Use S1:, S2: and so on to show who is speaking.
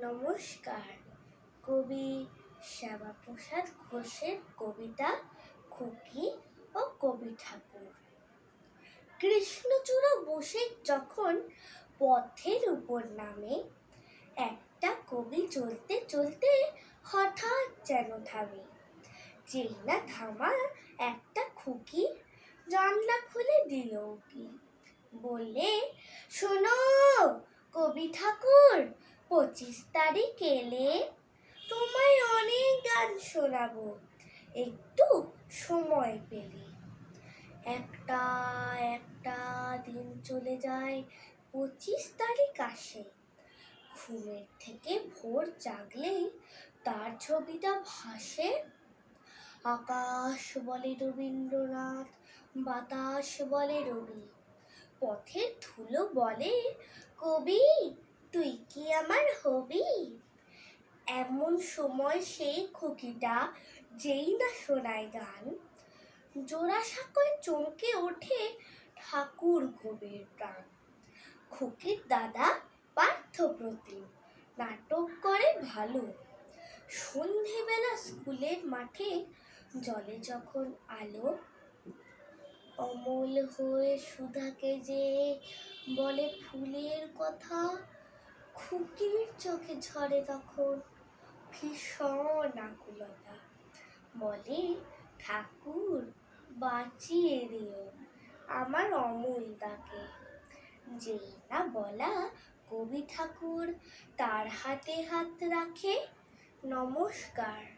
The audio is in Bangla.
S1: নমস্কার। কবি শ্যামাপ্রসাদ ঘোষের কবিতা খুকি ও কবি ঠাকুর। কৃষ্ণচূড়া বসে যখন পথের উপর নামে, একটা কবি চলতে চলতে হঠাৎ যেন থামে। যেই না থামা একটা খুকি জানলা খুলে দিল কি, বললে, শোনো কবি ঠাকুর, 25 তারিখ এলে তোমায় অনেক গান শোনাবো, একটু সময় পেলে। একটা একটা দিন চলে যায়, 25 তারিখ আসে। ঘুমের থেকে ভোর জাগলেই তার ছবিটা ভাসে। আকাশ বলে রবীন্দ্রনাথ, বাতাস বলে রবি, পথের ধুলো বলে, কবি তুই কি আমার হবি। এমন সময় সেই খুকিটা যেই না শোনায় গান, জোড়াসাঁকোয় চমকে ওঠে ঠাকুর কবির প্রাণ। খুকির দাদা পার্থপ্রতিম নাটক করে ভালো। সন্ধেবেলা স্কুলের মাঠে জলে যখন আলো, অমল হয়ে সুধাকে যে বলে ফুলের কথা, খুকির চোখে ঝরে তখন ভীষণ আকুলতা। বলে, ঠাকুর বাঁচিয়ে দিও আমার অমলদাকে। যেই না বলা কবি ঠাকুর তার হাতে হাত রাখে। নমস্কার।